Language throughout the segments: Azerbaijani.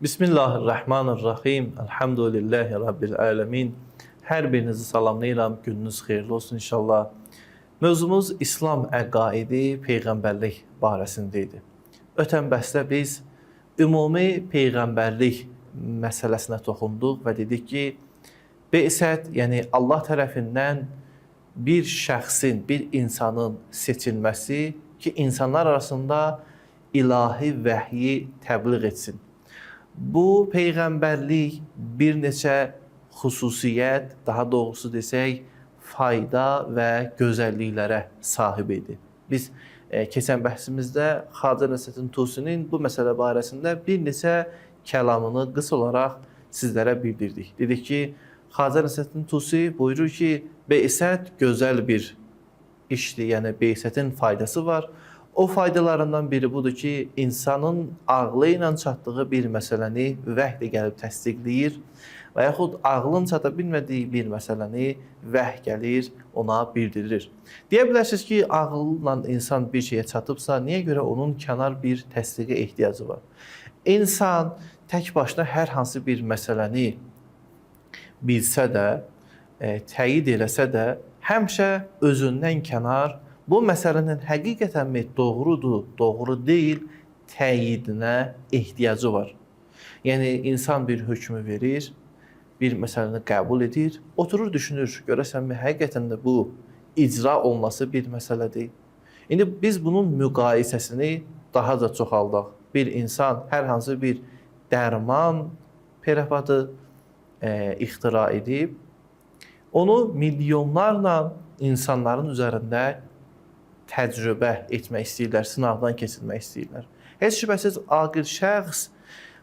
Bismillahirrahmanirrahim. Elhamdülillahi Rabbil alemin. Hər birinizi salamlayıram. Gününüz xeyirli olsun inşallah. Mövzumuz İslam əqaidi, peyğəmbərlik barəsində idi. Ötən bəhsdə biz ümumi peyğəmbərlik məsələsinə toxunduq və dedik ki, Be'sət, yəni Allah tərəfindən bir şəxsin, bir insanın seçilməsi ki, insanlar arasında ilahi vəhyi təbliğ etsin. Bu peyğəmbərlik bir neçə xüsusiyyət, daha doğrusu desək, fayda və gözəlliklərə sahib idi. Biz keçən bəhsimizdə Xacə Nəsrəddin Tusinin bu məsələ barəsində bir neçə kəlamını qısa olaraq sizlərə bildirdik. Dedik ki, Xacə Nəsrəddin Tusi buyurur ki, Be'sət gözəl bir işdir, yəni Be'sətin faydası var. O faydalarından biri budur ki, insanın ağlı ilə çatdığı bir məsələni vəhy gəlib təsdiqləyir və yaxud ağlın çata bilmədiyi bir məsələni vəhy gəlir, ona bildirir. Deyə bilərsiniz ki, ağılla insan bir şeyə çatıbsa, niyə görə onun kənar bir təsdiqə ehtiyacı var? İnsan tək başına hər hansı bir məsələni bilsə də, təyid eləsə də, həmişə özündən kənar bu məsələnin həqiqətənmi doğrudur, doğru deyil, təyidinə ehtiyacı var. Yəni, insan bir hökmü verir, bir məsələni qəbul edir, oturur, düşünür, görəsənmi, həqiqətən də bu icra olması bir məsələdir. İndi biz bunun müqayisəsini daha da çoxaldaq. Bir insan hər hansı bir dərman prepatı ixtira edib, onu milyonlarla insanların üzərində təcrübə etmək istəyirlər, sınavdan keçirmək istəyirlər. Heç şübhəsiz aqil şəxs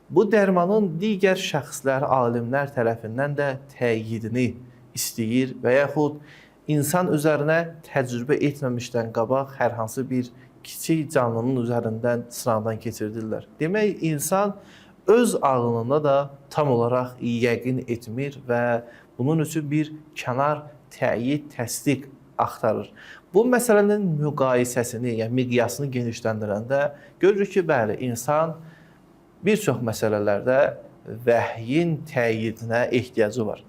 bu dərmanın digər şəxslər, alimlər tərəfindən də təyidini istəyir və yaxud insan üzərinə təcrübə etməmişdən qabaq hər hansı bir kiçik canlının üzərindən sınavdan keçirdirlər. Demək, insan öz ağlında da tam olaraq yəqin etmir və bunun üçün bir kənar təyid, təsdiq axtarır. Bu məsələnin müqayisəsini, yəni miqyasını genişləndirəndə görürük ki, bəli, insan bir çox məsələlərdə vəhyin təyidinə ehtiyacı var.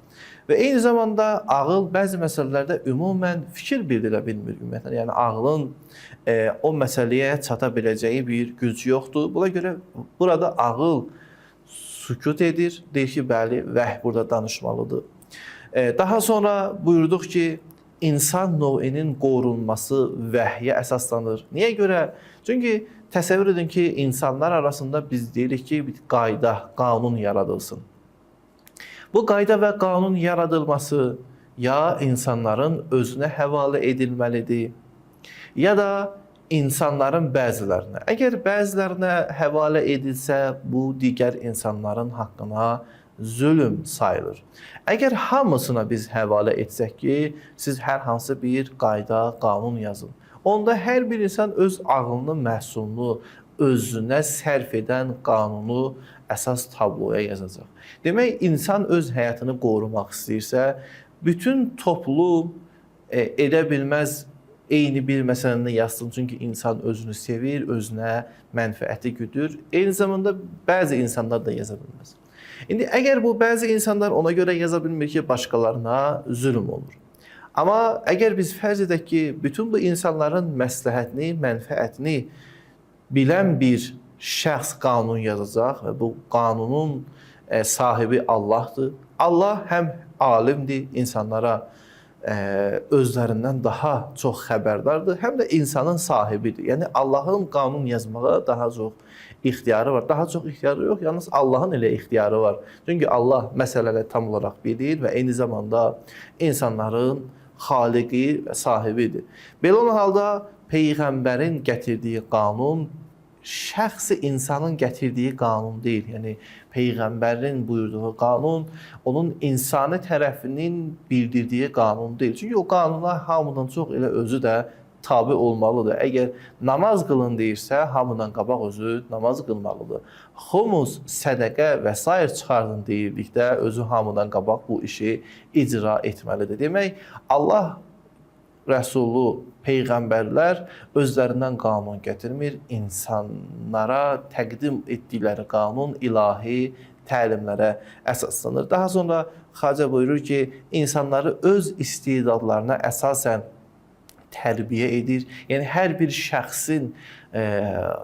Və eyni zamanda ağıl bəzi məsələlərdə ümumən fikir bildirə bilmir. Yəni ağlın o məsələyə çata biləcəyi bir güc yoxdur. Buna görə burada ağıl sükut edir, deyir ki, bəli, vəhy burada danışmalıdır. Daha sonra buyurduq ki, İnsan növinin qorunması vəhyə əsaslanır. Niyə görə? Çünki təsəvvür edin ki, insanlar arasında biz deyirik ki, bir qayda, qanun yaradılsın. Bu qayda və qanun yaradılması ya insanların özünə həvalə edilməlidir, ya da insanların bəzilərinə. Əgər bəzilərinə həvalə edilsə, bu digər insanların haqqına zülm sayılır. Əgər hamısına biz həvalə etsək ki, siz hər hansı bir qayda, qanun yazın. Onda hər bir insan öz ağlını, məhsulunu özünə sərf edən qanunu əsas tabloya yazacaq. Demək, insan öz həyatını qorumaq istəyirsə, bütün toplum edə bilməz eyni bir məsələni yazsın. Çünki insan özünü sevir, özünə mənfəəti güdür. Eyni zamanda bəzi insanlar da yaza bilməz. İndi əgər bu bəzi insanlar ona görə yaza bilmir ki, başqalarına zülm olur. Amma əgər biz fərz edək ki, bütün bu insanların məsləhətini, mənfəətini bilən bir şəxs qanun yazacaq və bu qanunun sahibi Allahdır. Allah həm alimdir, insanlara özlərindən daha çox xəbərdardır, həm də insanın sahibidir. Yəni, Allahın qanun yazmağa daha çox ixtiyarı var. Daha çox ixtiyarı yox, yalnız Allahın elə ixtiyarı var. Çünki Allah məsələləri tam olaraq bilir və eyni zamanda insanların xaliqi və sahibidir. Belə olan halda Peyğəmbərin gətirdiyi qanun şəxsi insanın gətirdiyi qanun deyil. Yəni, Peyğəmbərin buyurduğu qanun onun insani tərəfinin bildirdiyi qanun deyil. Çünki o qanuna hamıdan çox elə özü də tabi olmalıdır. Əgər namaz qılın deyirsə, hamıdan qabaq özü namaz qılmalıdır. Xumus, sədəqə və s. çıxardın deyildikdə özü hamıdan qabaq bu işi icra etməlidir. Demək, Allah rəsulu, peyğəmbərlər özlərindən qanun gətirmir. İnsanlara təqdim etdikləri qanun ilahi təlimlərə əsaslanır. Daha sonra Xacə buyurur ki, insanları öz istedadlarına əsasən tərbiyə edir. Yəni, hər bir şəxsin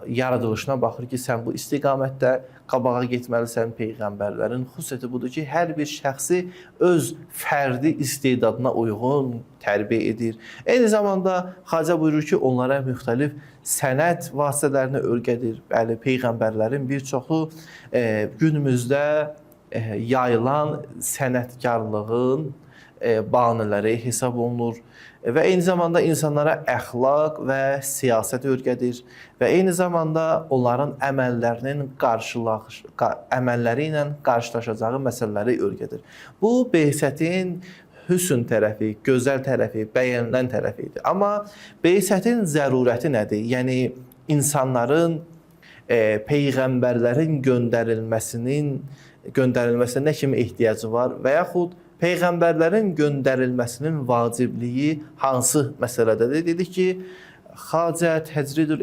yaradılışına baxır ki, sən bu istiqamətdə qabağa getməlisən. Peyğəmbərlərin xüsusiyyəti budur ki, hər bir şəxsi öz fərdi istedadına uyğun tərbiyə edir. Eyni zamanda Xacə buyurur ki, onlara müxtəlif sənət vasitələrini öyrədir. Bəli, Peyğəmbərlərin bir çoxu günümüzdə yayılan sənətkarlığın bahanələri hesab olunur və eyni zamanda insanlara əxlaq və siyasət öyrədir və eyni zamanda onların əməlləri ilə qarşılaşacağı məsələləri öyrədir. Bu, Beysətin hüsn tərəfi, gözəl tərəfi, bəyənilən tərəfidir. Amma Beysətin zərurəti nədir? Yəni, insanların peyğəmbərlərin göndərilməsinə nə kimi ehtiyacı var və yaxud peyğəmbərlərin göndərilməsinin vacibliyi hansı məsələdədir? Dedik ki, Xacə Təcridül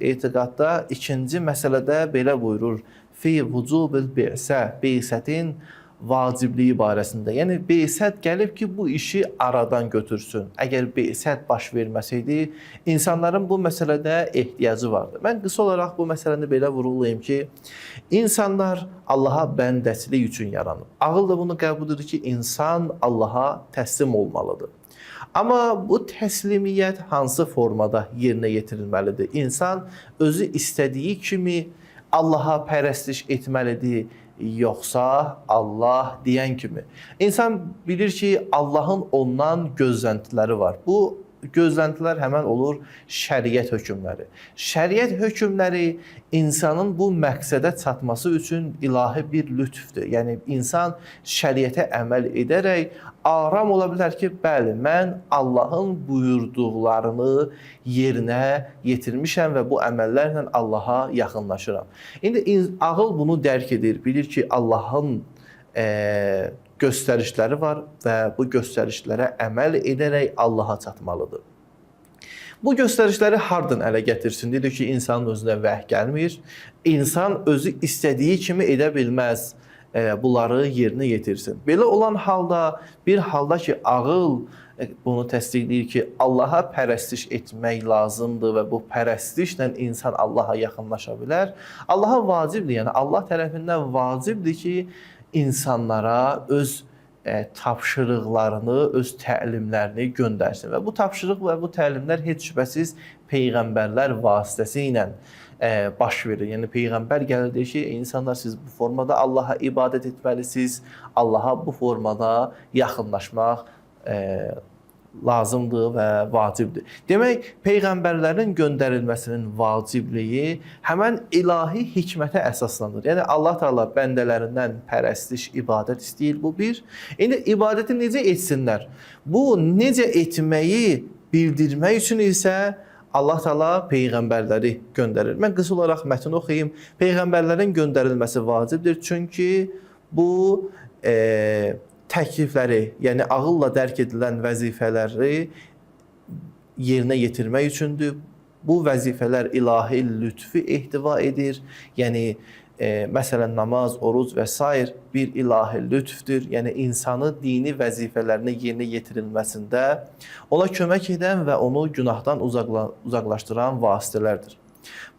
Etiqadda ikinci məsələdə belə buyurur. Fi vücubil bi'sə, Beysətin vacibliyi barəsində. Yəni, Beysət gəlib ki, bu işi aradan götürsün. Əgər Beysət baş verməsəydi, insanların bu məsələdə ehtiyacı vardı. Mən qısa olaraq bu məsələni belə vurğulayım ki, insanlar Allaha bəndəçilik üçün yaranıb. Ağıl da bunu qəbul edir ki, insan Allaha təslim olmalıdır. Amma bu təslimiyyət hansı formada yerinə yetirilməlidir? İnsan özü istədiyi kimi Allaha pərəstiş etməlidir, yoxsa Allah deyən kimi. İnsan bilir ki, Allahın ondan gözləntiləri var. Bu gözləntilər həmən olur şəriət hökmləri. Şəriət hökmləri insanın bu məqsədə çatması üçün ilahi bir lütfdür. Yəni, insan şəriətə əməl edərək aram ola bilər ki, bəli, mən Allahın buyurduqlarını yerinə yetirmişəm və bu əməllərlə Allaha yaxınlaşıram. İndi ağıl bunu dərk edir, bilir ki, Allahın göstərişləri var və bu göstərişlərə əməl edərək Allaha çatmalıdır. Bu göstərişləri hardan ələ gətirsin? Dedik ki, insanın özünə vəhy gəlmir. İnsan özü istədiyi kimi edə bilməz, bunları yerinə yetirsin. Belə olan halda, bir halda ki, ağıl bunu təsdiqləyir ki, Allaha pərəstiş etmək lazımdır və bu pərəstişlə insan Allaha yaxınlaşa bilər. Allaha vacibdir, yəni Allah tərəfindən vacibdir ki, insanlara öz tapşırıqlarını, öz təlimlərini göndərsin. Və bu tapşırıq və bu təlimlər heç şübhəsiz Peyğəmbərlər vasitəsilə baş verir. Yəni, Peyğəmbər gəlir deyir ki, insanlar siz bu formada Allaha ibadət etməlisiniz, Allaha bu formada yaxınlaşmaq lazımdır və vacibdir. Demək, Peyğəmbərlərin göndərilməsinin vacibliyi həmən ilahi hikmətə əsaslanır. Yəni, Allah Teala bəndələrindən pərəstiş, ibadət istəyir, bu bir. İndi ibadəti necə etsinlər? Bu, necə etməyi bildirmək üçün isə Allah Teala Peyğəmbərləri göndərir. Mən qısa olaraq mətni oxuyayım. Peyğəmbərlərin göndərilməsi vacibdir, çünki bu təklifləri, yəni ağılla dərk edilən vəzifələri yerinə yetirmək üçündür. Bu vəzifələr ilahi lütfi ehtiva edir. Yəni, məsələn, namaz, oruc və s. bir ilahi lütfdür. Yəni, insanı dini vəzifələrinə yerinə yetirilməsində ona kömək edən və onu günahdan uzaqlaşdıran vasitələrdir.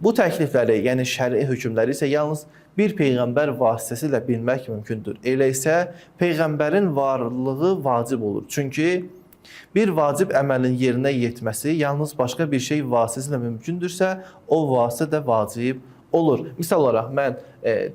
Bu təklifləri, yəni şəri hökmləri isə yalnız bir Peyğəmbər vasitəsilə bilmək mümkündür. Elə isə Peyğəmbərin varlığı vacib olur. Çünki bir vacib əməlin yerinə yetməsi yalnız başqa bir şey vasitəsilə mümkündürsə, o vasitə də vacib olur. Misal olaraq, mən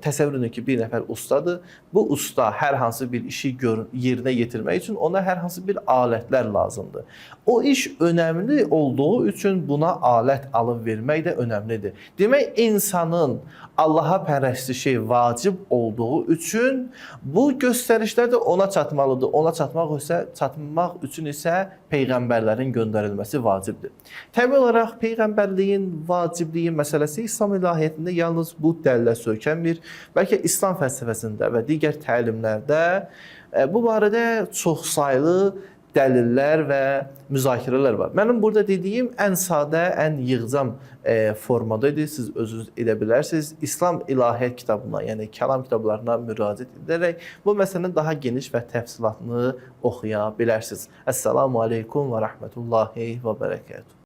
təsəvvür edin ki, bir nəfər ustadır. Bu usta hər hansı bir işi yerinə yetirmək üçün ona hər hansı bir alətlər lazımdır. O iş önəmli olduğu üçün buna alət alıb vermək də önəmlidir. Demək, insanın Allaha pərəstişi vacib olduğu üçün bu göstərişlər də ona çatmalıdır. Ona çatmaq üçün isə Peyğəmbərlərin göndərilməsi vacibdir. Təbii olaraq, Peyğəmbərliyin vacibliyi məsələsi İslam ilahiyyətində yalnız bu dəllə söykənmir. Bəlkə İslam fəlsəfəsində və digər təlimlərdə bu barədə çoxsaylı dəlillər və müzakirələr var. Mənim burada dediyim ən sadə, ən yığcam formada idi. Siz özünüz edə bilərsiniz. İslam ilahiyyat kitabına, yəni kəlam kitablarına müraciət edərək bu məsələnin daha geniş və təfsilatını oxuya bilərsiniz. Əssalamu aleykum və rəhmətullahi və bərəkətuhu.